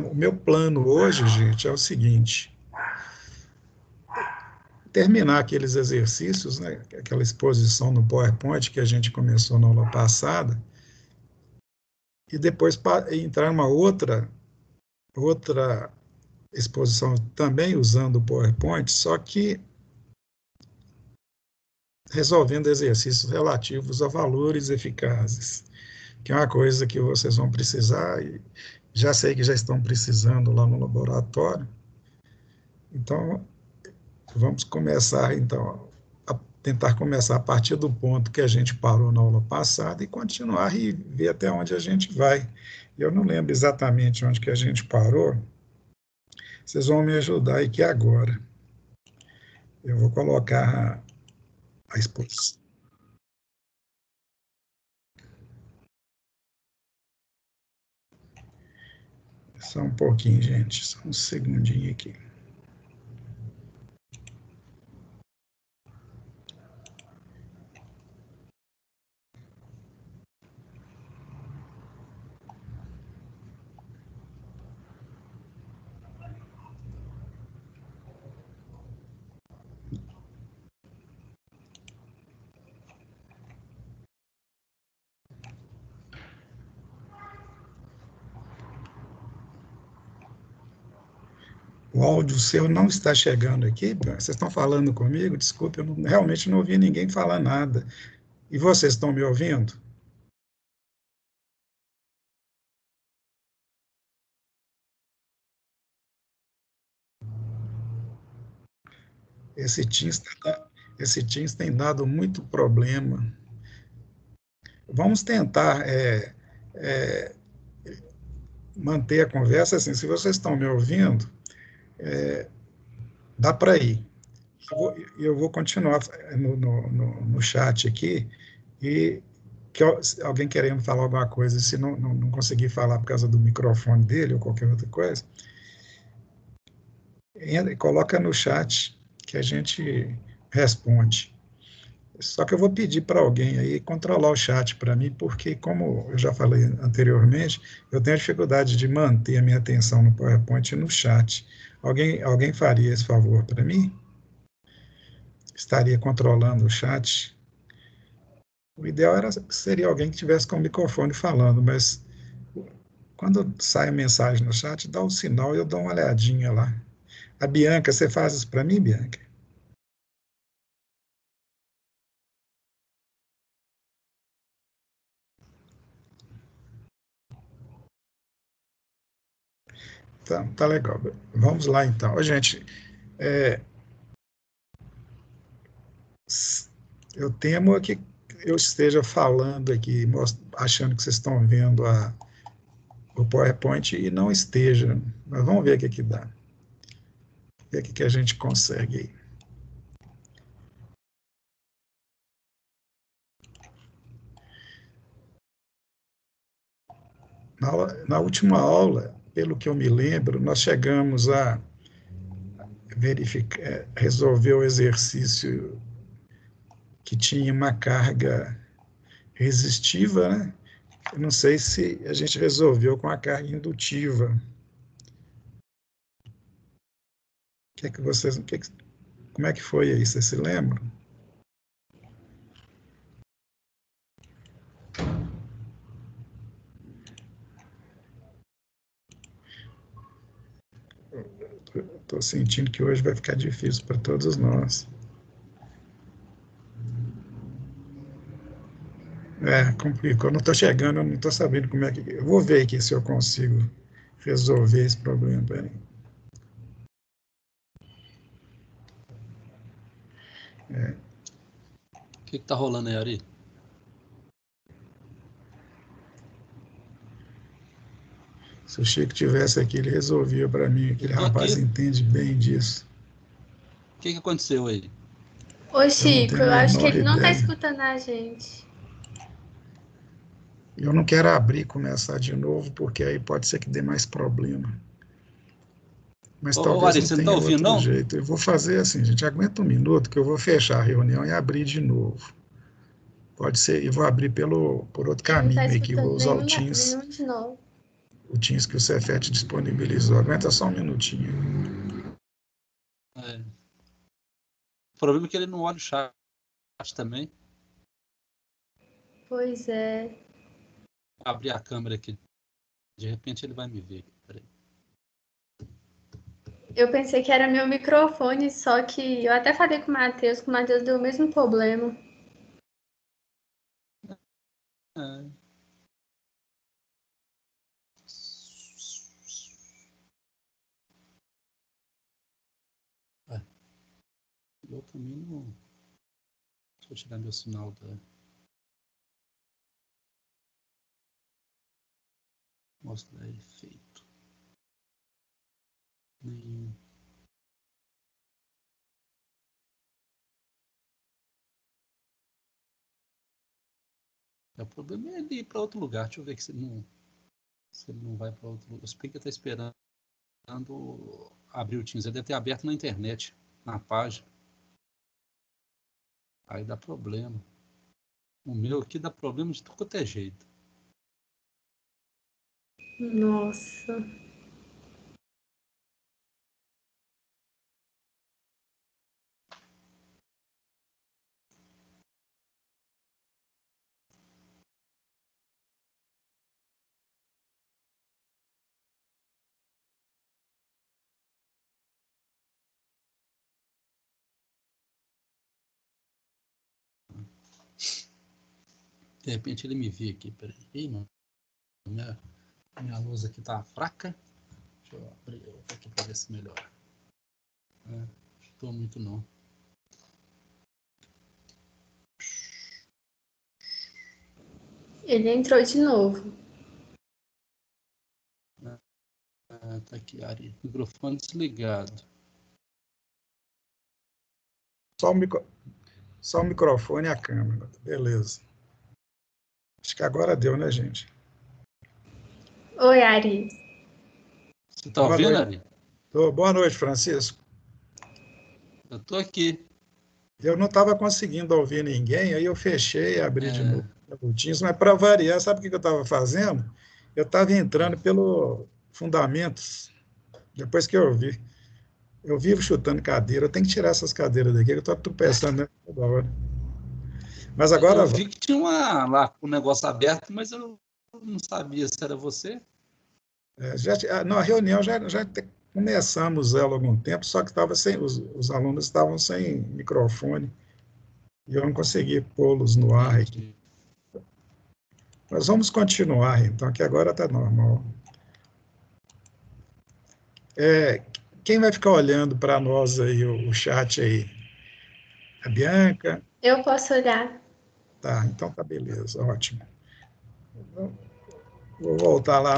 O meu plano hoje, gente, é o seguinte: terminar aqueles exercícios, né, aquela exposição no PowerPoint que a gente começou na aula passada, e depois entrar em uma outra exposição também usando o PowerPoint, só que resolvendo exercícios relativos a valores eficazes, que é uma coisa que vocês vão precisar, e já sei que já estão precisando lá no laboratório. Então, vamos começar, então, a tentar começar a partir do ponto que a gente parou na aula passada e continuar e ver até onde a gente vai. Eu não lembro exatamente onde que a gente parou. Vocês vão me ajudar aqui agora. Eu vou colocar a exposição. Só um pouquinho, gente. Só um segundinho aqui. O áudio seu não está chegando aqui. Vocês estão falando comigo? Desculpe, eu realmente não ouvi ninguém falar nada. E vocês estão me ouvindo? Esse Teams tem dado muito problema. Vamos tentar manter a conversa assim. Se vocês estão me ouvindo, dá para ir. Eu vou continuar no chat aqui, e alguém querendo falar alguma coisa, se não conseguir falar por causa do microfone dele ou qualquer outra coisa, coloca no chat que a gente responde. Só que eu vou pedir para alguém aí controlar o chat para mim, porque, como eu já falei anteriormente, eu tenho dificuldade de manter a minha atenção no PowerPoint e no chat. Alguém faria esse favor para mim? Estaria controlando o chat? O ideal seria alguém que estivesse com o microfone falando, mas quando sai a mensagem no chat, dá um sinal e eu dou uma olhadinha lá. A Bianca, você faz isso para mim, Bianca? Tá legal. Vamos lá, então. Ô, gente, eu temo que eu esteja falando aqui, achando que vocês estão vendo o PowerPoint e não esteja. Mas vamos ver o que dá. Ver o que a gente consegue aí. Na última aula, pelo que eu me lembro, nós chegamos a resolver o exercício que tinha uma carga resistiva, né? Eu não sei se a gente resolveu com a carga indutiva. Como é que foi aí? Vocês se lembram? Estou sentindo que hoje vai ficar difícil para todos nós. Complicou. Não estou chegando, eu não estou sabendo como é que. Eu vou ver aqui se eu consigo resolver esse problema. Peraí. O que está rolando aí, Ari? Se o Chico tivesse aqui, ele resolvia para mim. Aquele rapaz entende bem disso. O que aconteceu aí? Ô, Chico, eu acho que ele não está escutando a gente. Eu não quero abrir e começar de novo, porque aí pode ser que dê mais problema. Mas talvez Ari, não você tenha não tá ouvindo, outro não? jeito. Eu vou fazer assim, gente, aguenta um minuto que eu vou fechar a reunião e abrir de novo. Pode ser, e vou abrir por outro Ele não está caminho aqui, vou escutando usar o Teams, nenhum de nós. o Teams que o Cefete disponibilizou. Aguenta só um minutinho. É. O problema é que ele não olha o chat também. Pois é. Vou abrir a câmera aqui. De repente ele vai me ver. Peraí. Eu pensei que era meu microfone, só que eu até falei com o Matheus deu o mesmo problema. É. Eu também não. Deixa eu tirar meu sinal da. Mostrar efeito. Nenhum. O problema é ele ir para outro lugar. Deixa eu ver se ele não vai para outro lugar. O Speaker está esperando abrir o Teams. Ele deve ter aberto na internet, na página. Aí dá problema. O meu aqui dá problema de todo qualquer jeito. Nossa. De repente ele me vê aqui. Peraí. Ih, mano. Minha luz aqui tá fraca. Deixa eu abrir aqui para ver se melhora. Não estou muito não. Ele entrou de novo. Tá aqui, Ari. Microfone desligado. Só o microfone e a câmera. Beleza. Acho que agora deu, né, gente? Oi, Ari. Você tá Boa ouvindo, noite. Ari? Boa noite, Francisco. Eu tô aqui. Eu não estava conseguindo ouvir ninguém, aí eu fechei e abri de novo o Teams, mas para variar, sabe o que eu estava fazendo? Eu estava entrando pelo Fundamentos, depois que eu vivo chutando cadeira, eu tenho que tirar essas cadeiras daqui, eu estou tropeçando toda hora. Mas agora Eu vai. vi que tinha lá um negócio aberto, mas eu não sabia se era você. Na reunião já começamos ela há algum tempo, só que estava sem, os alunos estavam sem microfone, e eu não consegui pô-los no ar aqui. Entendi. Mas vamos continuar, então, que agora está normal. Quem vai ficar olhando para nós aí, o chat aí? A Bianca? Eu posso olhar. Tá, então tá beleza, ótimo. Vou voltar lá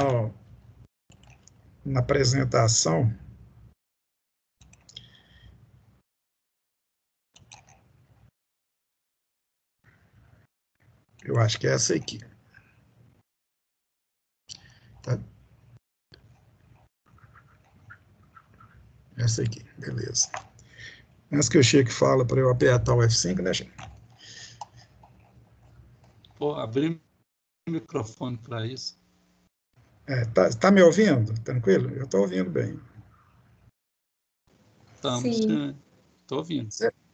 na apresentação. Eu acho que é essa aqui. Tá? Essa aqui, beleza. Antes que o Chico fala para eu apertar o F5, né, Chico? Pô, abri o microfone para isso. Tá me ouvindo? Tranquilo? Eu estou ouvindo bem. Estamos. Sim. Estou ouvindo.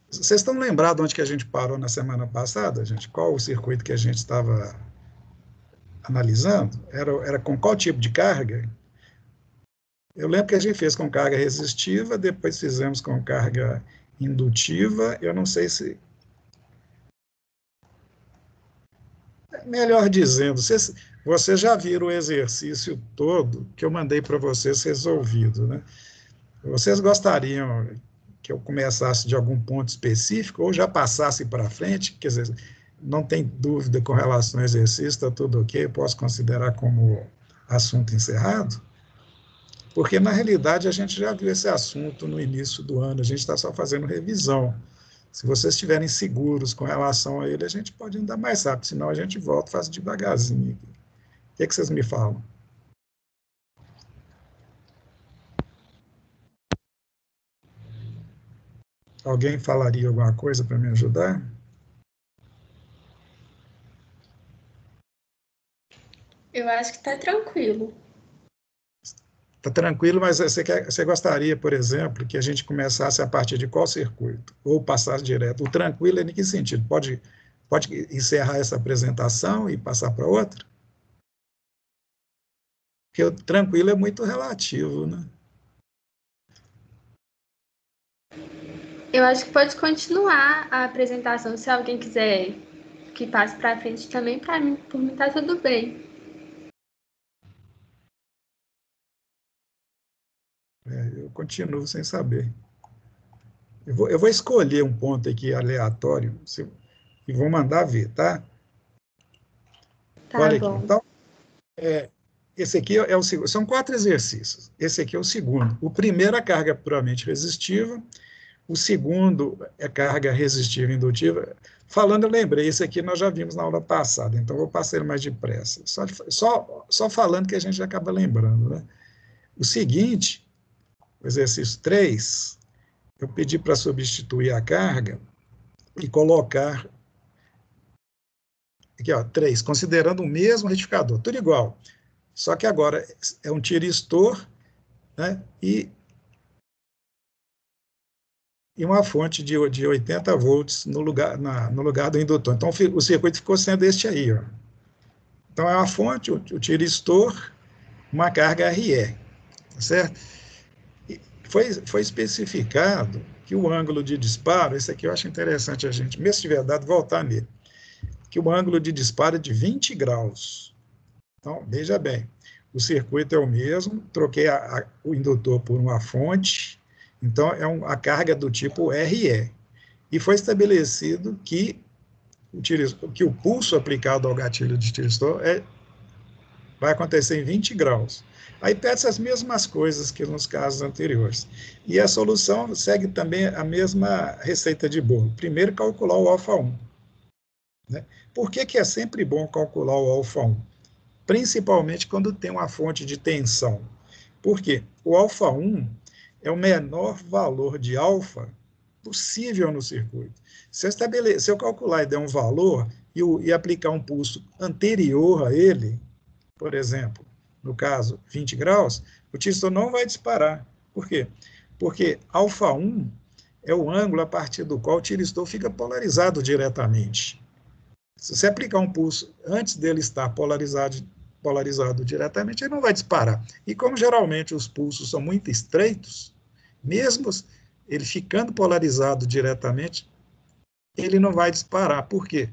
Vocês estão lembrados onde que a gente parou na semana passada, gente? Qual o circuito que a gente estava analisando? Era com qual tipo de carga? Eu lembro que a gente fez com carga resistiva, depois fizemos com carga indutiva. Eu não sei se. Melhor dizendo, vocês já viram o exercício todo que eu mandei para vocês resolvido, né? Vocês gostariam que eu começasse de algum ponto específico ou já passasse para frente? Quer dizer, não tem dúvida com relação ao exercício, está tudo ok, posso considerar como assunto encerrado? Porque, na realidade, a gente já viu esse assunto no início do ano, a gente está só fazendo revisão. Se vocês estiverem seguros com relação a ele, a gente pode andar mais rápido, senão a gente volta e faz devagarzinho. O que vocês me falam? Alguém falaria alguma coisa para me ajudar? Eu acho que está tranquilo. Está tranquilo, mas você gostaria, por exemplo, que a gente começasse a partir de qual circuito? Ou passasse direto? O tranquilo é em que sentido? Pode encerrar essa apresentação e passar para outra? Porque o tranquilo é muito relativo, né? Eu acho que pode continuar a apresentação, se alguém quiser que passe para frente também, para mim, por mim tá tudo bem. Eu continuo sem saber. Eu vou escolher um ponto aqui aleatório e vou mandar ver, tá? Tá Olha aqui. bom. Então, esse aqui é o segundo. São 4 exercícios. Esse aqui é o segundo. O primeiro é a carga puramente resistiva. O segundo é carga resistiva indutiva. Falando, eu lembrei, esse aqui nós já vimos na aula passada, então vou passar ele mais depressa. Só falando que a gente acaba lembrando, né? O seguinte, o exercício 3, eu pedi para substituir a carga e colocar, aqui, ó, 3, considerando o mesmo retificador, tudo igual. Só que agora é um tiristor, né, e uma fonte de 80 volts no lugar do indutor. Então, o circuito ficou sendo este aí, ó. Então, é uma fonte, o tiristor, uma carga RE, tá certo? E foi especificado que o ângulo de disparo, esse aqui eu acho interessante a gente, mesmo se tiver dado, voltar nele, que o ângulo de disparo é de 20 graus. Então, veja bem, o circuito é o mesmo, troquei o indutor por uma fonte, então é a carga do tipo RE. E foi estabelecido que o pulso aplicado ao gatilho de tiristor vai acontecer em 20 graus. Aí pede as mesmas coisas que nos casos anteriores. E a solução segue também a mesma receita de bolo. Primeiro, calcular o alfa 1. Né? Por que é sempre bom calcular o alfa 1? Principalmente quando tem uma fonte de tensão. Por quê? O alfa 1 é o menor valor de alfa possível no circuito. Se eu calcular e der um valor e aplicar um pulso anterior a ele, por exemplo, no caso 20 graus, o tiristor não vai disparar. Por quê? Porque alfa 1 é o ângulo a partir do qual o tiristor fica polarizado diretamente. Se você aplicar um pulso antes dele estar polarizado diretamente, ele não vai disparar. E como geralmente os pulsos são muito estreitos, mesmo ele ficando polarizado diretamente, ele não vai disparar. Por quê?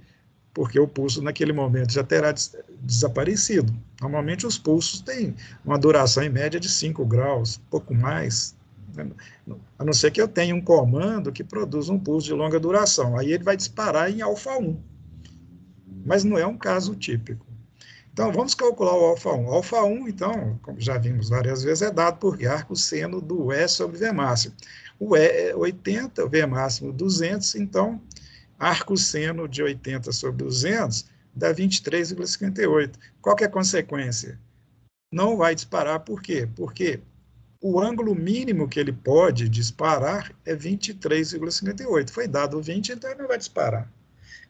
Porque o pulso naquele momento já terá desaparecido. Normalmente os pulsos têm uma duração em média de 5 graus, pouco mais, a não ser que eu tenha um comando que produza um pulso de longa duração. Aí ele vai disparar em alfa 1. Mas não é um caso típico. Então, vamos calcular o alfa 1. O alfa 1, então, como já vimos várias vezes, é dado por arco seno do E sobre V máximo. O E é 80, o V máximo 200, então, arco seno de 80 sobre 200 dá 23,58. Qual que é a consequência? Não vai disparar, por quê? Porque o ângulo mínimo que ele pode disparar é 23,58. Foi dado 20, então ele não vai disparar.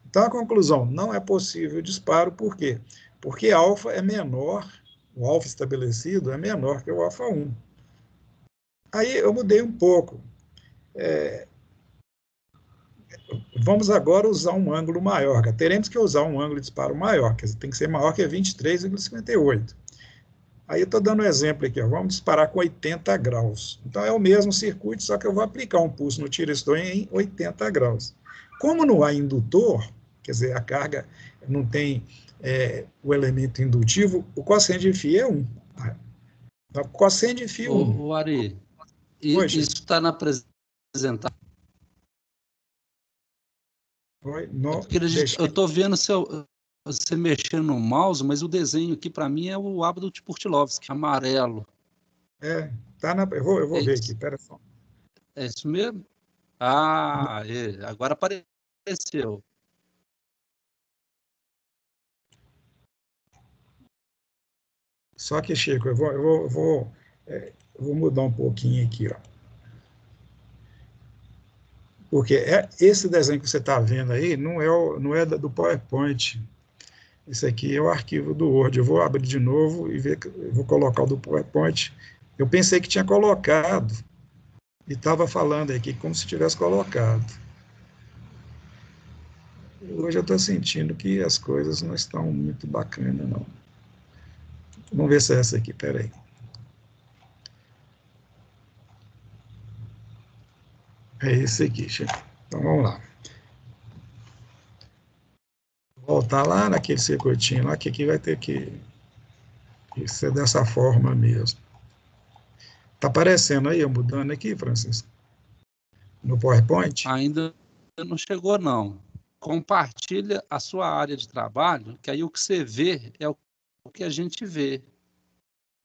Então, a conclusão, não é possível disparo, por quê? Porque alfa é menor, o alfa estabelecido é menor que o alfa 1. Aí eu mudei um pouco. Vamos agora usar um ângulo maior. Teremos que usar um ângulo de disparo maior, quer dizer, tem que ser maior que 23,58. Aí eu estou dando um exemplo aqui, ó, vamos disparar com 80 graus. Então é o mesmo circuito, só que eu vou aplicar um pulso no tiristor em 80 graus. Como não há indutor, quer dizer, a carga não tem o elemento indutivo, o quociente de φ é 1. Então, o quociente de φ é 1. Ô, Ari, Poxa, isso está na apresentação. Eu estou vendo você mexendo no mouse, mas o desenho aqui para mim é o Abdo Tchaikovsky, amarelo. Eu vou ver aqui, espera só. É isso mesmo? Ah, agora apareceu. Só que, Chico, eu vou mudar um pouquinho aqui, ó. Porque esse desenho que você está vendo aí não é do PowerPoint. Esse aqui é o arquivo do Word. Eu vou abrir de novo e ver, eu vou colocar o do PowerPoint. Eu pensei que tinha colocado, e estava falando aqui como se tivesse colocado. Hoje eu estou sentindo que as coisas não estão muito bacanas, não. Vamos ver se é essa aqui, peraí. É esse aqui, gente. Então vamos lá. Voltar lá naquele circuitinho lá, que aqui vai ter que ser dessa forma mesmo. Está aparecendo aí, eu mudando aqui, Francisco? No PowerPoint? Ainda não chegou, não. Compartilha a sua área de trabalho, que aí o que você vê é o que a gente vê.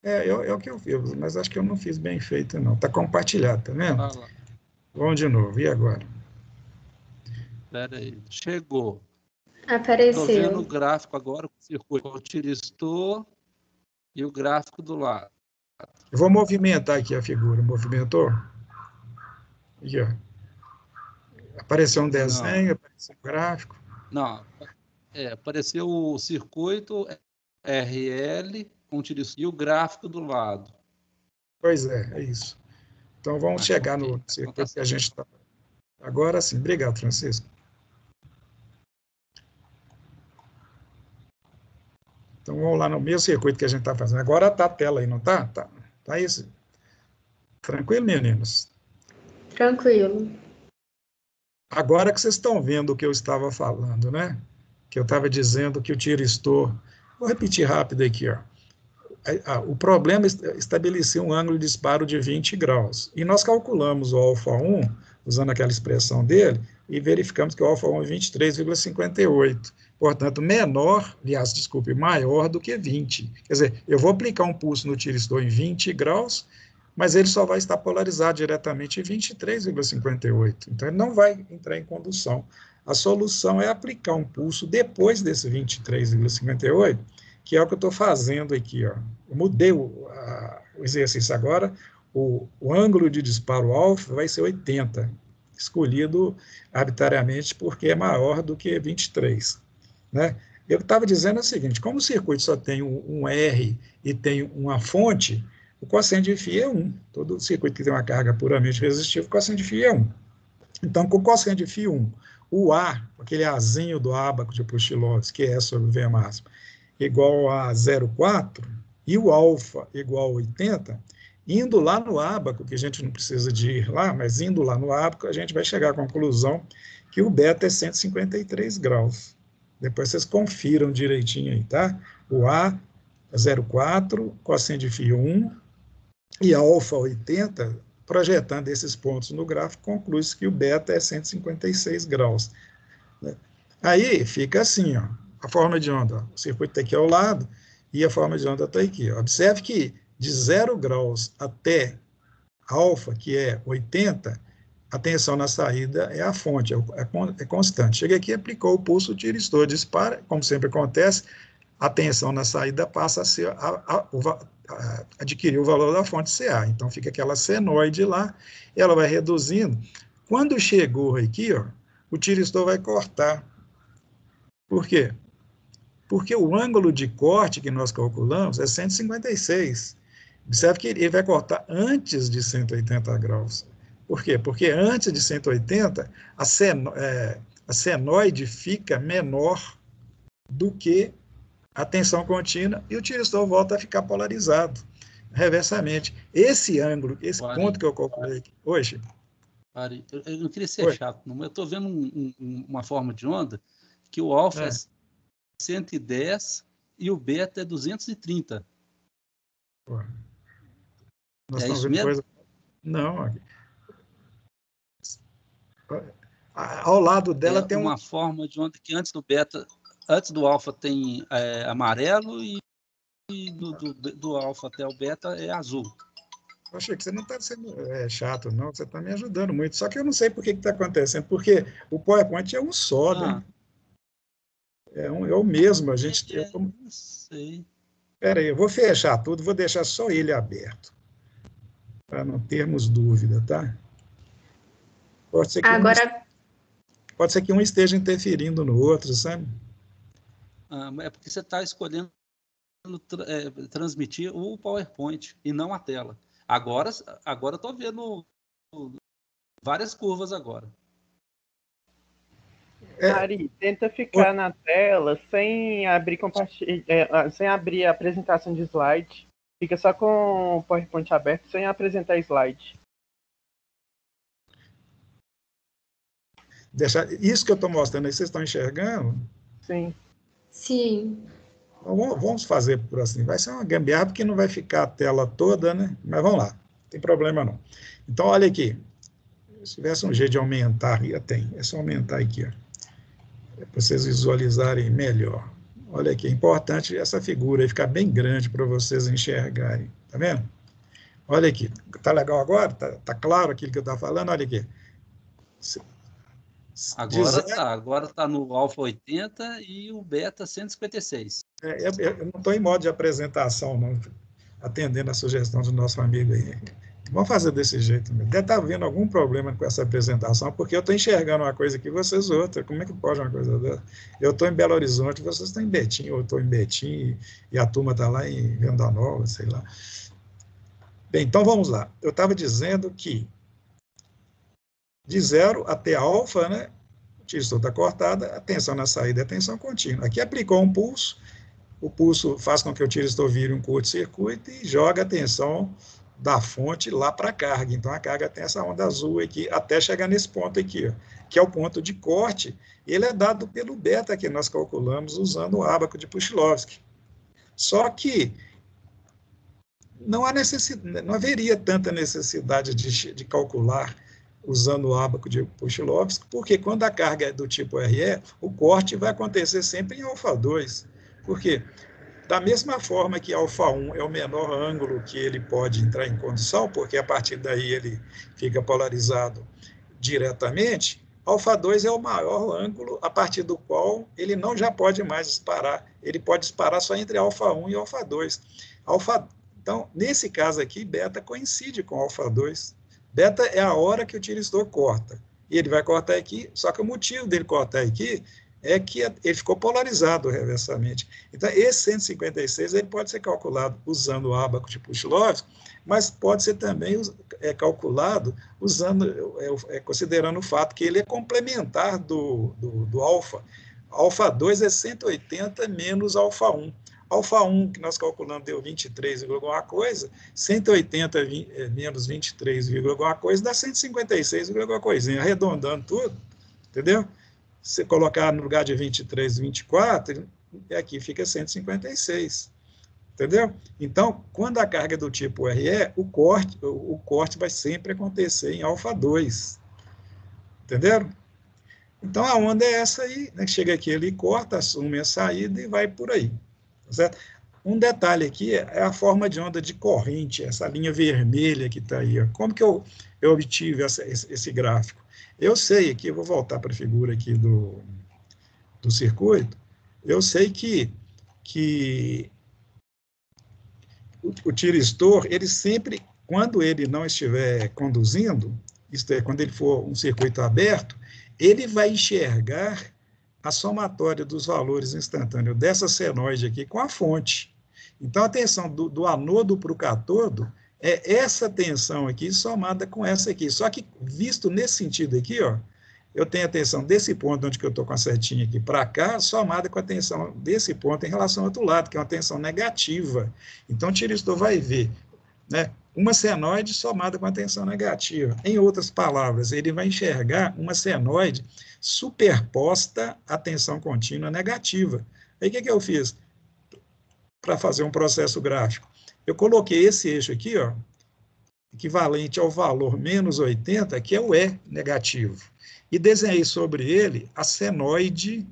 É o que eu fiz, mas acho que eu não fiz bem feito, não. Está compartilhado, tá vendo? Olha lá. Vamos de novo, e agora? Espera aí. Chegou. Apareceu. Estou vendo o gráfico agora, o circuito tiristor e o gráfico do lado. Eu vou movimentar aqui a figura. Movimentou? Aqui, ó. Apareceu um desenho, Não. apareceu um gráfico. Não. Apareceu o circuito RL com o tiristor e o gráfico do lado. Pois é isso. Então vamos chegar okay. no circuito que a gente está. Agora sim. Obrigado, Francisco. Então vamos lá no mesmo circuito que a gente está fazendo. Agora está a tela aí, não está? Tá isso. Tranquilo, meninos? Tranquilo. Agora que vocês estão vendo o que eu estava falando, né? Que eu estava dizendo que o tiristor... Vou repetir rápido aqui, ó. O problema é estabelecer um ângulo de disparo de 20 graus. E nós calculamos o alfa 1, usando aquela expressão dele, e verificamos que o alfa 1 é 23,58. Portanto, maior do que 20. Quer dizer, eu vou aplicar um pulso no tiristor em 20 graus, mas ele só vai estar polarizado diretamente em 23,58. Então, ele não vai entrar em condução. A solução é aplicar um pulso depois desse 23,58, que é o que eu estou fazendo aqui. Ó. Eu mudei o exercício agora, o ângulo de disparo alfa vai ser 80, escolhido arbitrariamente porque é maior do que 23. Né? Eu estava dizendo o seguinte, como o circuito só tem um R e tem uma fonte, o quociente de φ é 1. Todo circuito que tem uma carga puramente resistiva, o quociente de φ é 1. Então, com o quociente de φ 1, o A, aquele Azinho do ábaco de Pustilov, que é sobre V máximo, igual a 0,4, e o alfa igual a 80, indo lá no ábaco, que a gente não precisa de ir lá, mas indo lá no ábaco, a gente vai chegar à conclusão que o beta é 153 graus. Depois vocês confiram direitinho aí, tá? O A é 0,4, quociente de φ 1, e alfa 80, projetando esses pontos no gráfico, conclui-se que o beta é 156 graus. Né? Aí fica assim, ó, a forma de onda, ó, o circuito está aqui ao lado, e a forma de onda está aqui. Ó. Observe que de 0 graus até alfa, que é 80, a tensão na saída é a fonte, é constante. Chega aqui, aplicou o pulso, o tiristor dispara, como sempre acontece, a tensão na saída passa a ser adquirir o valor da fonte CA. Então, fica aquela senoide lá, ela vai reduzindo. Quando chegou aqui, ó, o tiristor vai cortar. Por quê? Porque o ângulo de corte que nós calculamos é 156. Observe que ele vai cortar antes de 180 graus. Por quê? Porque antes de 180, a senoide fica menor do que a tensão contínua e o tiristor volta a ficar polarizado reversamente. Esse ângulo, esse ponto que eu calculei aqui. Hoje. Eu não queria ser chato, não. Eu estou vendo uma forma de onda que o alfa é 110 e o beta é 230. Pô. Nós estamos isso vendo mesmo? coisa. Não. Ao lado dela tem uma forma de onda que antes do alfa tem amarelo e do alfa até o beta é azul. Eu achei que você não está sendo chato, não. Você está me ajudando muito. Só que eu não sei por que está acontecendo, porque o PowerPoint é um só, né? É o mesmo. A gente. Não sei. Espera aí, eu vou fechar tudo, vou deixar só ele aberto, para não termos dúvida, tá? Pode ser que um esteja interferindo no outro, sabe? É porque você está escolhendo transmitir o PowerPoint e não a tela. Agora eu estou vendo várias curvas agora. Ari, tenta ficar na tela sem abrir sem abrir a apresentação de slide. Fica só com o PowerPoint aberto, sem apresentar slide. Isso que eu estou mostrando aí, vocês estão enxergando? Sim. Sim. Vamos fazer por assim. Vai ser uma gambiarra, porque não vai ficar a tela toda, né? Mas vamos lá, não tem problema não. Então, olha aqui. Se tivesse um jeito de aumentar, tem. É só aumentar aqui, ó. Para vocês visualizarem melhor. Olha aqui, é importante essa figura aí ficar bem grande para vocês enxergarem. Tá vendo? Olha aqui. Tá legal agora? Tá claro aquilo que eu estava falando? Olha aqui. Agora tá no alfa 80 e o beta 156. Eu não estou em modo de apresentação, não, atendendo a sugestão do nosso amigo aí. Vamos fazer desse jeito mesmo. Deve estar havendo algum problema com essa apresentação, porque eu estou enxergando uma coisa aqui e vocês outra. Como é que pode uma coisa dessa? Eu estou em Belo Horizonte, vocês estão em Betim, eu estou em Betim, e a turma está lá em Venda Nova, sei lá. Bem, então vamos lá. Eu estava dizendo que de 0 até alfa, né? O tiristor está cortada, a tensão na saída é tensão contínua. Aqui aplicou um pulso, o pulso faz com que o tiristor vire um curto-circuito e joga a tensão da fonte lá para a carga. Então, a carga tem essa onda azul aqui, até chegar nesse ponto aqui, ó, que é o ponto de corte. Ele é dado pelo beta que nós calculamos usando o ábaco de Pushlovsky. Só que não haveria tanta necessidade de calcular usando o ábaco de Pushlovsky, porque quando a carga é do tipo RE, o corte vai acontecer sempre em alfa 2. Por quê? Da mesma forma que alfa 1 é o menor ângulo que ele pode entrar em condução, porque a partir daí ele fica polarizado diretamente, alfa 2 é o maior ângulo a partir do qual ele não já pode mais disparar, ele pode disparar só entre alfa 1 e alfa 2. Então, nesse caso aqui, beta coincide com alfa 2. Beta é a hora que o tiristor corta, e ele vai cortar aqui, só que o motivo dele cortar aqui é que ele ficou polarizado reversamente. Então, esse 156 ele pode ser calculado usando o ábaco de Pushlovsky, mas pode ser também calculado usando, considerando o fato que ele é complementar do alfa. Alfa 2 é 180 menos alfa 1. Alfa 1, que nós calculamos, deu 23, alguma coisa, 180 menos 23, alguma coisa, dá 156, alguma coisinha, arredondando tudo, entendeu? Se colocar no lugar de 23, 24, aqui fica 156, entendeu? Então, quando a carga é do tipo RE, o corte vai sempre acontecer em alfa 2, entenderam? Então, a onda é essa aí, né? Chega aqui, ele corta, assume a saída e vai por aí, tá certo? Um detalhe aqui é a forma de onda de corrente, essa linha vermelha que está aí. Ó. Como que eu obtive esse gráfico? Eu sei aqui, eu vou voltar para a figura aqui do circuito, eu sei que o tiristor, ele sempre, quando ele não estiver conduzindo, isto é, quando ele for um circuito aberto, ele vai enxergar a somatória dos valores instantâneos dessa senoide aqui com a fonte. Então, a tensão do anodo para o cátodo é essa tensão aqui somada com essa aqui. Só que, visto nesse sentido aqui, ó, eu tenho a tensão desse ponto onde eu estou com a setinha aqui para cá, somada com a tensão desse ponto em relação ao outro lado, que é uma tensão negativa. Então, o tiristor vai ver, né, uma senoide somada com a tensão negativa. Em outras palavras, ele vai enxergar uma senoide superposta à tensão contínua negativa. Aí, o que eu fiz para fazer um processo gráfico? Eu coloquei esse eixo aqui, ó, equivalente ao valor menos 80, que é o E negativo, e desenhei sobre ele a senoide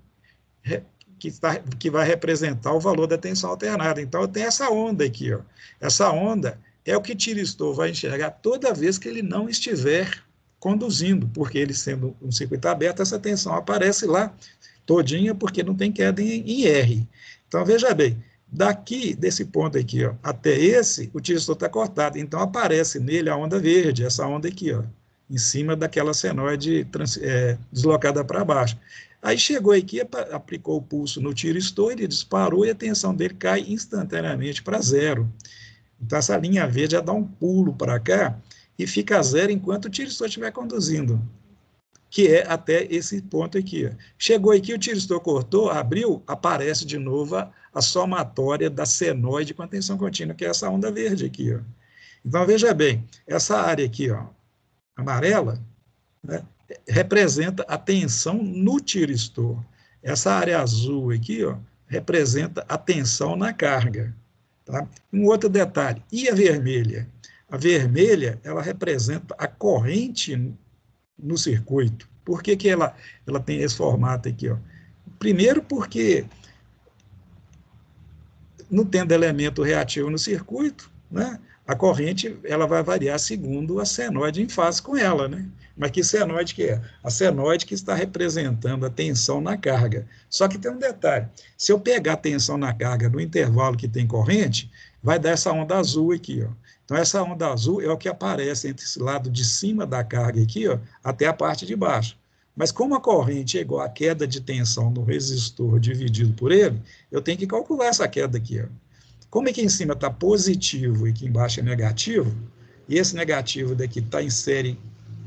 que vai representar o valor da tensão alternada. Então, eu tenho essa onda aqui, ó. Essa onda é o que o tiristor vai enxergar toda vez que ele não estiver conduzindo, porque ele sendo um circuito aberto, essa tensão aparece lá todinha, porque não tem queda em R. Então, veja bem, daqui, desse ponto aqui, ó, até esse, o tiristor está cortado, então aparece nele a onda verde, essa onda aqui, ó, em cima daquela senoide deslocada para baixo. Aí chegou aqui, aplicou o pulso no tiristor, ele disparou e a tensão dele cai instantaneamente para zero. Então, essa linha verde já dá um pulo para cá e fica a zero enquanto o tiristor estiver conduzindo, que é até esse ponto aqui. Chegou aqui, o tiristor cortou, abriu, aparece de novo a somatória da senoide com a tensão contínua, que é essa onda verde aqui. Ó. Então, veja bem, essa área aqui, ó, amarela, né, representa a tensão no tiristor. Essa área azul aqui, ó, representa a tensão na carga. Tá? Um outro detalhe, e a vermelha? A vermelha, ela representa a corrente no circuito. Por que ela tem esse formato aqui? Ó? Primeiro porque, não tendo elemento reativo no circuito, né, a corrente ela vai variar segundo a senoide em fase com ela. Né? Mas que senoide que é? A senoide que está representando a tensão na carga. Só que tem um detalhe, se eu pegar a tensão na carga no intervalo que tem corrente, vai dar essa onda azul aqui. Ó. Então, essa onda azul é o que aparece entre esse lado de cima da carga aqui, ó, até a parte de baixo. Mas como a corrente é igual à queda de tensão no resistor dividido por ele, eu tenho que calcular essa queda aqui. Ó. Como aqui em cima está positivo e aqui embaixo é negativo, e esse negativo daqui está em série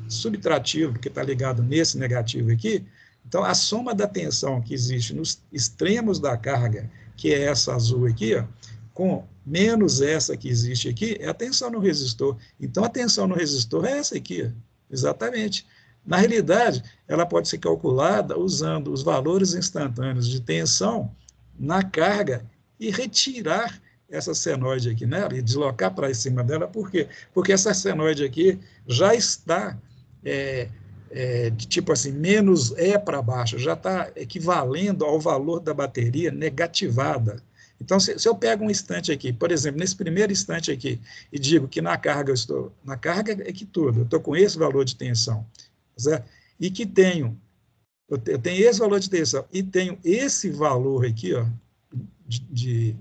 subtrativo, porque está ligado nesse negativo aqui, então a soma da tensão que existe nos extremos da carga, que é essa azul aqui, ó, com menos essa que existe aqui, é a tensão no resistor. Então a tensão no resistor é essa aqui, ó, exatamente. Na realidade, ela pode ser calculada usando os valores instantâneos de tensão na carga e retirar essa senoide aqui nela e deslocar para cima dela. Por quê? Porque essa senoide aqui já está, tipo assim, menos E para baixo, já está equivalendo ao valor da bateria negativada. Então, se eu pego um instante aqui, por exemplo, nesse primeiro instante aqui, e digo que na carga na carga é que tudo, eu estou com esse valor de tensão, certo? E que eu tenho esse valor de tensão, e tenho esse valor aqui, ó, de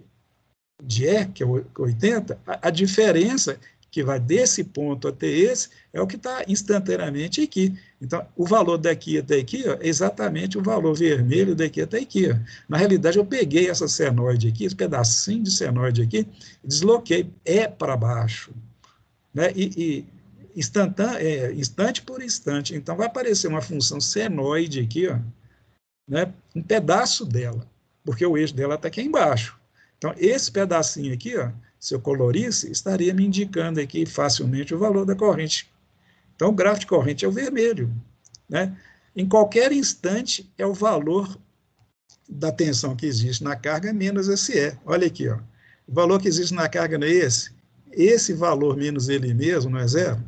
E, que é 80, a diferença que vai desse ponto até esse é o que está instantaneamente aqui. Então, o valor daqui até aqui ó, é exatamente o valor vermelho daqui até aqui. Ó. Na realidade, eu peguei essa senoide aqui, esse pedacinho de senoide aqui, e desloquei para baixo. Né? Instante por instante. Então, vai aparecer uma função senoide aqui, ó, né? Um pedaço dela, porque o eixo dela está aqui embaixo. Então, esse pedacinho aqui, ó, se eu colorisse, estaria me indicando aqui facilmente o valor da corrente. Então, o gráfico de corrente é o vermelho. Né? Em qualquer instante, é o valor da tensão que existe na carga menos esse E. Olha aqui, ó. O valor que existe na carga não é esse? Esse valor menos ele mesmo não é zero?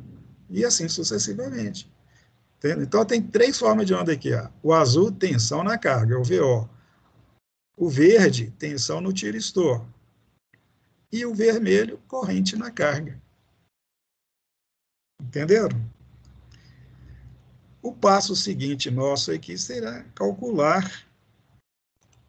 E assim sucessivamente. Entende? Então, tem três formas de onda aqui. Ó. O azul, tensão na carga, é o VO. O verde, tensão no tiristor. E o vermelho, corrente na carga. Entenderam? O passo seguinte nosso aqui será calcular,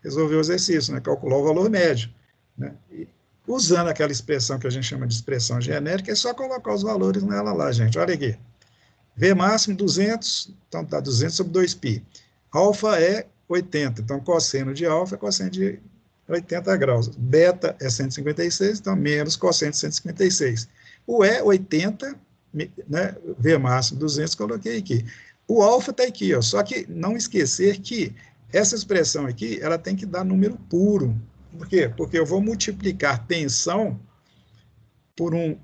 resolver o exercício, né? Calcular o valor médio. Né? E, usando aquela expressão que a gente chama de expressão genérica, é só colocar os valores nela lá, gente. Olha aqui. V máximo 200, então está 200 sobre 2π. Alfa é 80, então cosseno de alfa é cosseno de 80 graus. Beta é 156, então menos cosseno de 156. O E, 80, né, V máximo 200, coloquei aqui. O alfa está aqui, ó, só que não esquecer que essa expressão aqui, ela tem que dar número puro. Por quê? Porque eu vou multiplicar tensão por um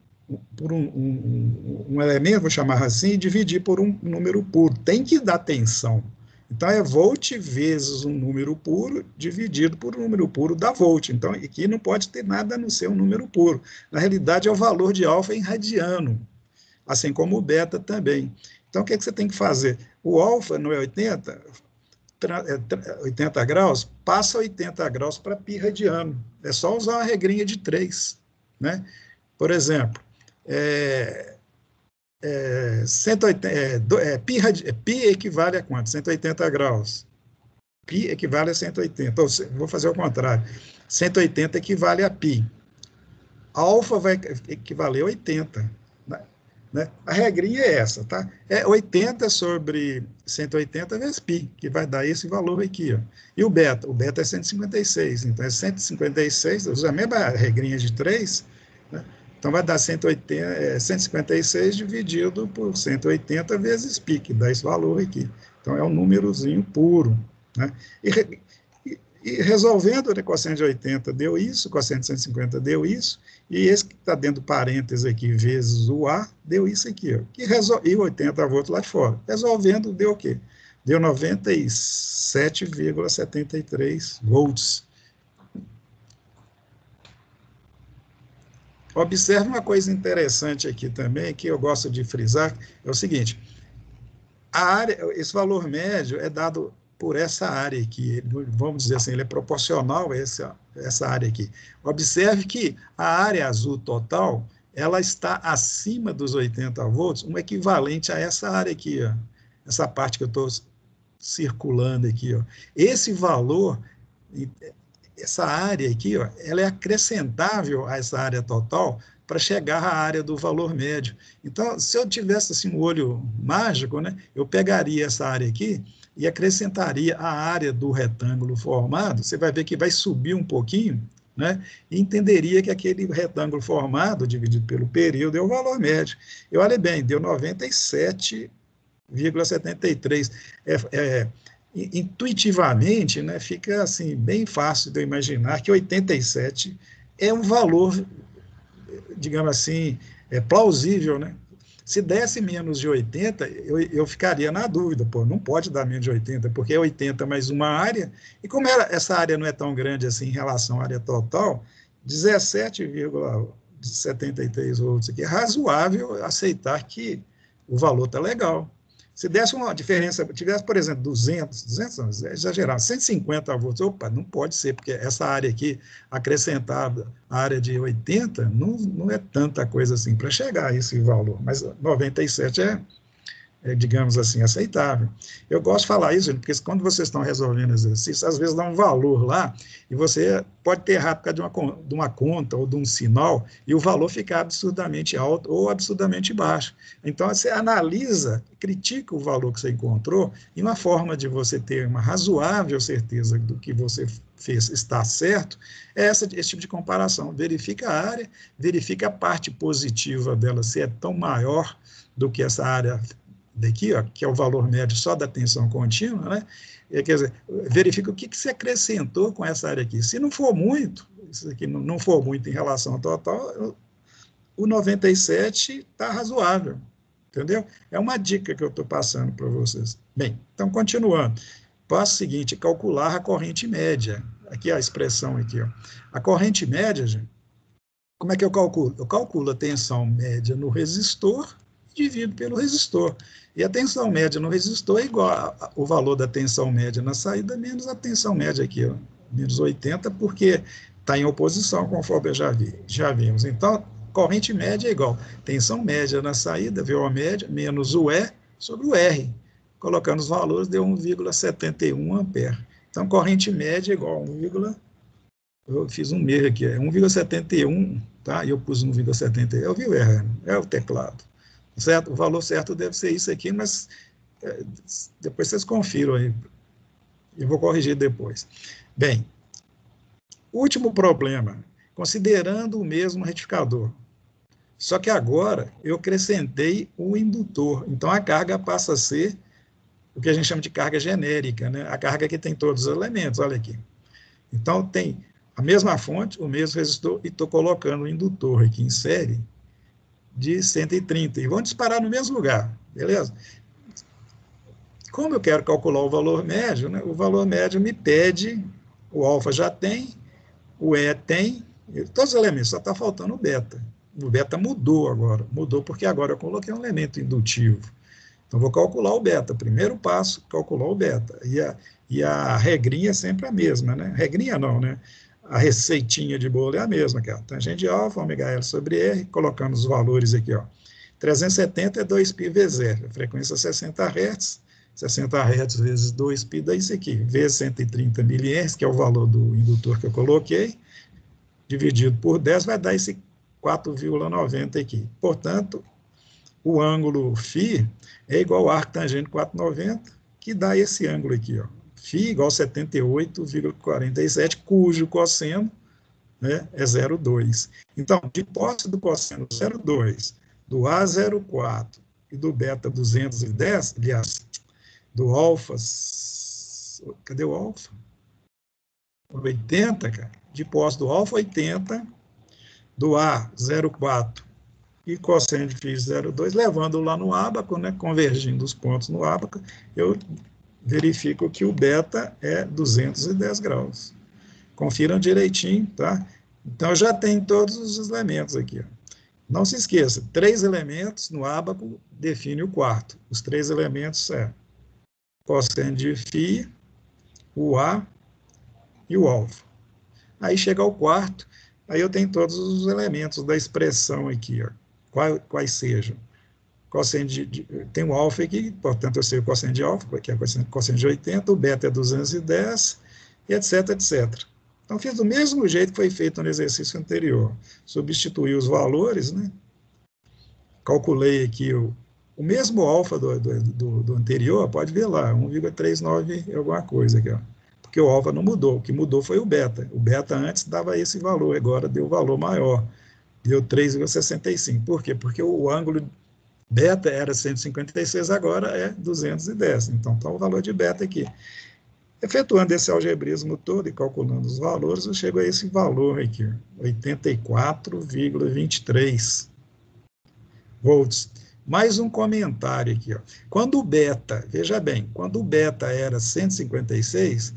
elemento, vou chamar assim, e dividir por um número puro. Tem que dar tensão. Então, é volt vezes um número puro dividido por um número puro da volt. Então, aqui não pode ter nada a não ser um número puro. Na realidade, é o valor de alfa em radiano, assim como o beta também. Então, o que você tem que fazer? O alfa não é 80 graus, passa 80 graus para π radiano. É só usar uma regrinha de 3. Né? Por exemplo, π equivale a quanto? 180 graus. Π equivale a 180. Ou seja, vou fazer o contrário. 180 equivale a π. Alfa vai equivaler a 80. Né? né? A regrinha é essa, tá? É 80 sobre 180 vezes π, que vai dar esse valor aqui, ó. E o beta é 156, então é 156, usa a mesma regrinha de 3, né? Então vai dar 156 dividido por 180 vezes π, que dá esse valor aqui. Então é um númerozinho puro, né? E resolvendo, né, cosseno de 80 deu isso, cosseno de 150 deu isso, e esse que está dentro do parênteses aqui, vezes o A, deu isso aqui, ó, e 80 volts lá de fora. Resolvendo, deu o quê? Deu 97,73 volts. Observe uma coisa interessante aqui também, que eu gosto de frisar, é o seguinte, a área, esse valor médio é dado por essa área aqui, vamos dizer assim, ele é proporcional a essa área aqui. Observe que a área azul total, ela está acima dos 80 volts, um equivalente a essa área aqui, ó, essa parte que eu estou circulando aqui, ó. Esse valor, essa área aqui, ó, ela é acrescentável a essa área total para chegar à área do valor médio. Então, se eu tivesse assim, um olho mágico, né, eu pegaria essa área aqui e acrescentaria a área do retângulo formado, você vai ver que vai subir um pouquinho, né, e entenderia que aquele retângulo formado, dividido pelo período, é o valor médio. E olha bem, deu 97,73. Intuitivamente, né, fica assim, bem fácil de eu imaginar que 87 é um valor, digamos assim, plausível, né? Se desse menos de 80, eu ficaria na dúvida, pô, não pode dar menos de 80, porque é 80 mais uma área, e como essa área não é tão grande assim em relação à área total, 17,73 volts aqui, é razoável aceitar que o valor está legal. Se desse uma diferença, tivesse, por exemplo, 200 não, exagerado, 150 volts, opa, não pode ser, porque essa área aqui, acrescentada à área de 80, não é tanta coisa assim para chegar a esse valor, mas 97 digamos assim, aceitável. Eu gosto de falar isso, porque quando vocês estão resolvendo exercício, às vezes dá um valor lá, e você pode ter errado por causa de uma conta ou de um sinal, e o valor ficar absurdamente alto ou absurdamente baixo. Então, você analisa, critica o valor que você encontrou, e uma forma de você ter uma razoável certeza do que você fez está certo, é esse tipo de comparação. Verifica a área, verifica a parte positiva dela, se é tão maior do que essa área daqui, ó, que é o valor médio só da tensão contínua, né? Quer dizer, verifica o que se acrescentou com essa área aqui. Se não for muito, isso aqui não for muito em relação ao total, o 97 está razoável, entendeu? É uma dica que eu estou passando para vocês. Bem, então, continuando. Passo seguinte, calcular a corrente média. Aqui a expressão aqui, ó. A corrente média, gente, como é que eu calculo? Eu calculo a tensão média no resistor, divido pelo resistor. E a tensão média no resistor é igual ao valor da tensão média na saída, menos a tensão média aqui, ó, menos 80, porque está em oposição, conforme já vimos. Então, corrente média é igual tensão média na saída, VO média, menos o E sobre o R. Colocando os valores, deu 1,71 ampere. Então, corrente média é igual a 1, eu fiz um erro aqui, é 1,71, tá? E eu pus 1,71, eu vi o erro, é o teclado. Certo? O valor certo deve ser isso aqui, mas depois vocês confiram aí. Eu vou corrigir depois. Bem, último problema, considerando o mesmo retificador. Só que agora eu acrescentei o indutor, então a carga passa a ser o que a gente chama de carga genérica, né? A carga que tem todos os elementos, olha aqui. Então tem a mesma fonte, o mesmo resistor, e estou colocando o indutor aqui em série, de 130, e vão disparar no mesmo lugar, beleza? Como eu quero calcular o valor médio, né, o valor médio me pede, o alfa já tem, o E tem, todos os elementos, só está faltando o beta. O beta mudou agora, mudou porque agora eu coloquei um elemento indutivo. Então, vou calcular o beta. Primeiro passo, calcular o beta. E a regrinha é sempre a mesma, né? Regrinha não, né? A receitinha de bolo é a mesma, que é a tangente de alfa, ômega L sobre R, colocando os valores aqui, ó. 370 é 2πV0, a frequência 60 Hz, 60 Hz vezes 2π dá isso aqui, vezes 130 mA, que é o valor do indutor que eu coloquei, dividido por 10, vai dar esse 4,90 aqui. Portanto, o ângulo φ é igual ao arco tangente 490, que dá esse ângulo aqui, ó. Φ igual a 78,47, cujo cosseno, né, é 0,2. Então, de posse do cosseno 0,2, do A 0,4 e do beta 210, aliás, do alfa, cadê o alfa? 80, cara. De posse do alfa 80, do A 0,4 e cosseno de φ 0,2, levando lá no ábaco, né, convergindo os pontos no ábaco, eu verifico que o beta é 210 graus. Confiram direitinho, tá? Então, já tem todos os elementos aqui, ó. Não se esqueça, 3 elementos no ábaco define o quarto. Os 3 elementos é cosseno de φ, o A e o alfa. Aí chega ao quarto, aí eu tenho todos os elementos da expressão aqui, ó. Quais sejam. Cosseno tem o alfa aqui, portanto, eu sei o cosseno de alfa, que é cosseno de 80, o beta é 210, e etc, etc. Então, fiz do mesmo jeito que foi feito no exercício anterior. Substituí os valores, né? Calculei aqui o mesmo alfa do anterior, pode ver lá, 1,39 alguma coisa aqui, ó. Porque o alfa não mudou, o que mudou foi o beta. O beta antes dava esse valor, agora deu valor maior, deu 3,65. Por quê? Porque o ângulo beta era 156, agora é 210. Então, está o valor de beta aqui. Efetuando esse algebrismo todo e calculando os valores, eu chego a esse valor aqui, 84,23 volts. Mais um comentário aqui, ó. Quando o beta, veja bem, quando o beta era 156,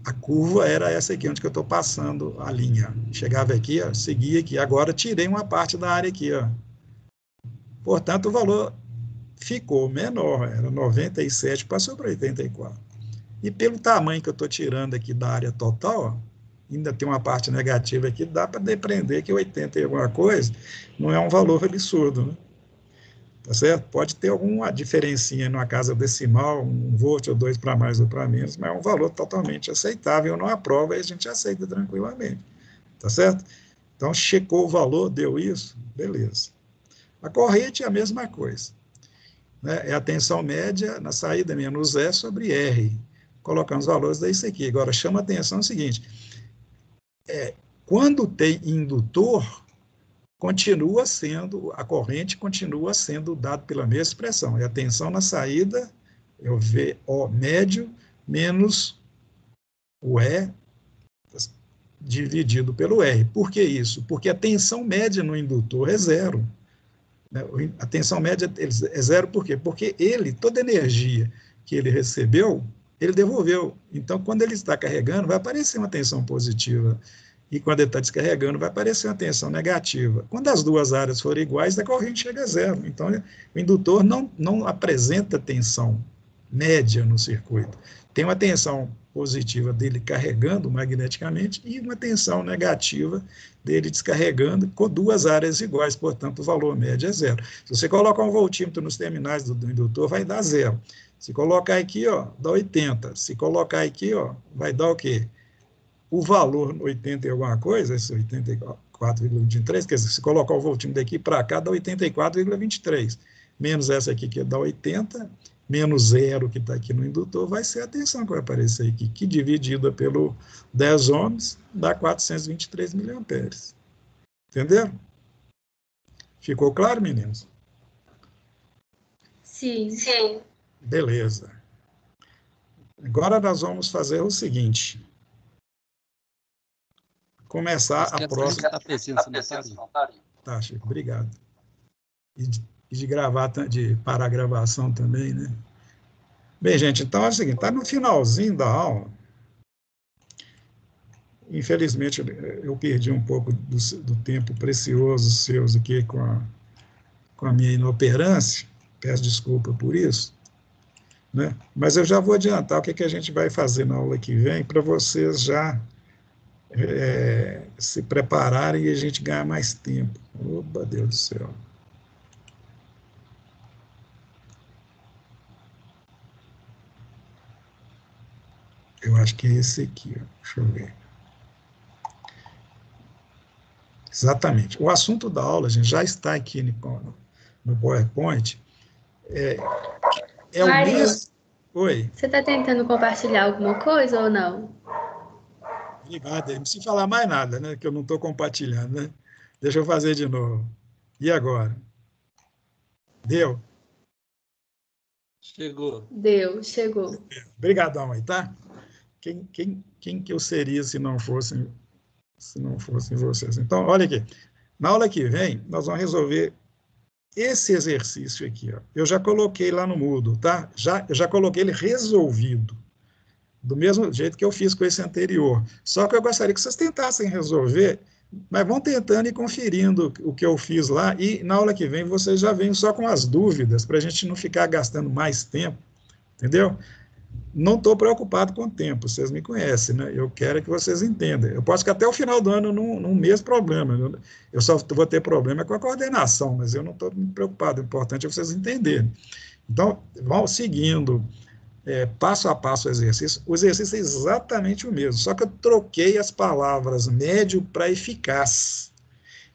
a curva era essa aqui, onde que eu estou passando a linha. Chegava aqui, ó, seguia aqui. Agora tirei uma parte da área aqui, ó. Portanto, o valor ficou menor, era 97, passou para 84. E pelo tamanho que eu estou tirando aqui da área total, ó, ainda tem uma parte negativa aqui, dá para depreender que 80 e alguma coisa não é um valor absurdo, né? Tá certo? Pode ter alguma diferencinha numa casa decimal, 1 volt ou 2 para mais ou para menos, mas é um valor totalmente aceitável, não aprova e a gente aceita tranquilamente. Tá certo? Então, checou o valor, deu isso, beleza. A corrente é a mesma coisa, né? É a tensão média na saída menos E sobre R. Colocando os valores daí, isso aqui. Agora, chama a atenção o seguinte, quando tem indutor, a corrente continua sendo dada pela mesma expressão. É a tensão na saída, é o VO médio, menos o E dividido pelo R. Por que isso? Porque a tensão média no indutor é zero. A tensão média é zero por quê? Porque toda energia que ele recebeu, ele devolveu. Então, quando ele está carregando, vai aparecer uma tensão positiva. E quando ele está descarregando, vai aparecer uma tensão negativa. Quando as duas áreas forem iguais, a corrente chega a zero. Então, o indutor não apresenta tensão média no circuito. Tem uma tensão positiva dele carregando magneticamente e uma tensão negativa dele descarregando com duas áreas iguais, portanto, o valor médio é zero. Se você colocar um voltímetro nos terminais do indutor, vai dar zero. Se colocar aqui, ó, dá 80. Se colocar aqui, ó, vai dar o quê? O valor 80 e alguma coisa, esse 84,23, quer dizer, se colocar o voltímetro daqui para cá, dá 84,23. Menos essa aqui, que dá 80, menos zero, que está aqui no indutor, vai ser a tensão que vai aparecer aqui, que dividida pelo 10 ohms, dá 423 miliamperes. Entenderam? Ficou claro, meninos? Sim. Sim. Beleza. Agora nós vamos fazer o seguinte. Começar a próxima... Tá, Chico, obrigado. E de gravar, de parar a gravação também, né? Bem, gente, então é o seguinte, está no finalzinho da aula. Infelizmente, eu perdi um pouco do tempo precioso seus aqui com a minha inoperância. Peço desculpa por isso, né? Mas eu já vou adiantar o que a gente vai fazer na aula que vem, para vocês já se prepararem e a gente ganhar mais tempo. Opa, Deus do céu. Eu acho que é esse aqui, ó. Deixa eu ver. Exatamente. O assunto da aula, gente, já está aqui no PowerPoint, é o Mário, mesmo... Oi. você está tentando compartilhar alguma coisa ou não? Obrigado. Não precisa falar mais nada, né? Que eu não estou compartilhando, né? Deixa eu fazer de novo. E agora? Deu? Chegou. Deu, chegou. Obrigadão aí, tá? Quem que eu seria se não fossem vocês? Então, olha aqui. Na aula que vem, nós vamos resolver esse exercício aqui. Ó. Eu já coloquei lá no Moodle, tá? Eu já coloquei ele resolvido, do mesmo jeito que eu fiz com esse anterior. Só que eu gostaria que vocês tentassem resolver, mas vão tentando e conferindo o que eu fiz lá, e na aula que vem vocês já vêm só com as dúvidas, para a gente não ficar gastando mais tempo, entendeu? Não estou preocupado com o tempo, vocês me conhecem, né? Eu quero que vocês entendam. Eu posso que até o final do ano não mesmo problema. Eu só vou ter problema com a coordenação, mas eu não estou preocupado. O importante é vocês entenderem. Então, vão seguindo passo a passo o exercício. O exercício é exatamente o mesmo, só que eu troquei as palavras médio para eficaz.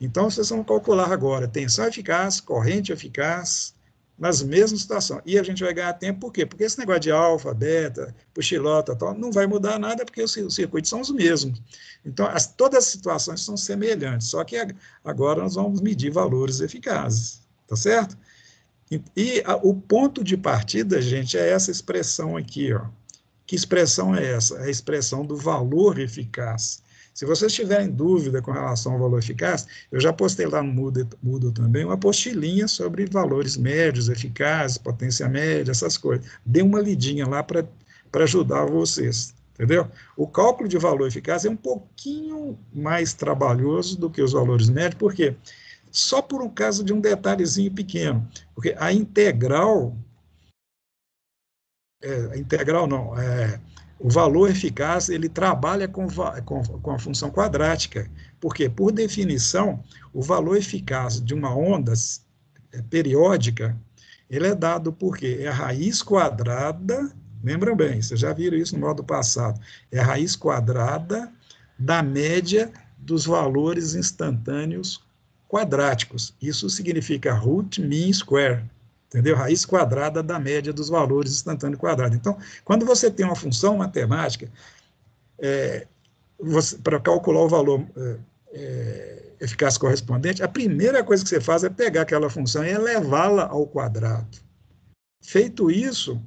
Então, vocês vão calcular agora tensão eficaz, corrente eficaz, nas mesmas situações. E a gente vai ganhar tempo, por quê? Porque esse negócio de alfa, beta, puxilota, tal, não vai mudar nada, porque os circuitos são os mesmos. Então, todas as situações são semelhantes, só que agora nós vamos medir valores eficazes, tá certo? O ponto de partida, gente, é essa expressão aqui, ó. Que expressão é essa? É a expressão do valor eficaz. Se vocês tiverem dúvida com relação ao valor eficaz, eu já postei lá no Moodle também uma apostilinha sobre valores médios, eficazes, potência média, essas coisas. Dê uma lidinha lá para ajudar vocês, entendeu? O cálculo de valor eficaz é um pouquinho mais trabalhoso do que os valores médios, por quê? Só por um caso de um detalhezinho pequeno, porque a integral não, o valor eficaz, ele trabalha com a função quadrática, porque, por definição, o valor eficaz de uma onda periódica, ele é dado por quê? É a raiz quadrada, lembram bem, vocês já viram isso no módulo passado, é a raiz quadrada da média dos valores instantâneos quadráticos. Isso significa root mean square, entendeu? Raiz quadrada da média dos valores instantâneos quadrados. Então, quando você tem uma função matemática, para calcular o valor eficaz correspondente, a primeira coisa que você faz é pegar aquela função e elevá-la ao quadrado. Feito isso,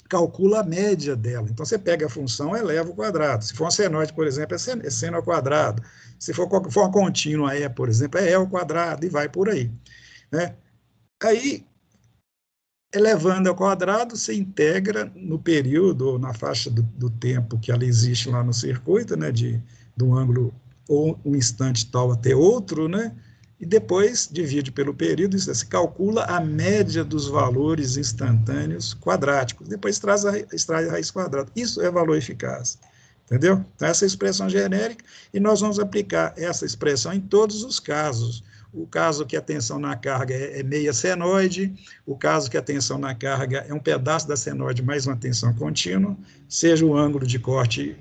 calcula a média dela. Então, você pega a função e eleva ao quadrado. Se for uma senoide, por exemplo, é seno ao quadrado. Se for uma contínua, por exemplo, é ao quadrado, e vai por aí. Né? Aí, elevando ao quadrado, você integra no período, ou na faixa do tempo que ela existe lá no circuito, né, de um ângulo ou um instante tal até outro, né, e depois divide pelo período, se calcula a média dos valores instantâneos quadráticos, depois extrai a raiz quadrada. Isso é valor eficaz, entendeu? Então, essa é a expressão genérica, e nós vamos aplicar essa expressão em todos os casos. O caso que a tensão na carga é meia senoide, o caso que a tensão na carga é um pedaço da senoide mais uma tensão contínua, seja o ângulo de corte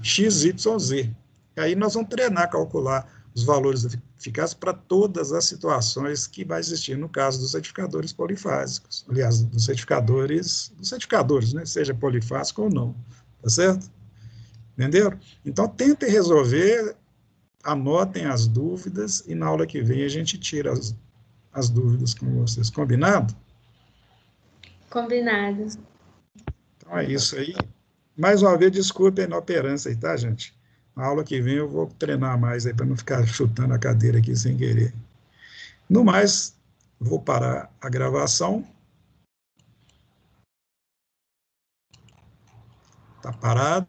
x, y, z. Aí nós vamos treinar, calcular os valores eficazes para todas as situações que vai existir no caso dos retificadores polifásicos. Aliás, dos retificadores, né? Seja polifásico ou não, tá certo? Entenderam? Então, tentem resolver, anotem as dúvidas e na aula que vem a gente tira as dúvidas com vocês. Combinado? Combinado. Então é isso aí. Mais uma vez, desculpe a inoperância aí, tá, gente? Na aula que vem eu vou treinar mais aí para não ficar chutando a cadeira aqui sem querer. No mais, vou parar a gravação. Tá parado.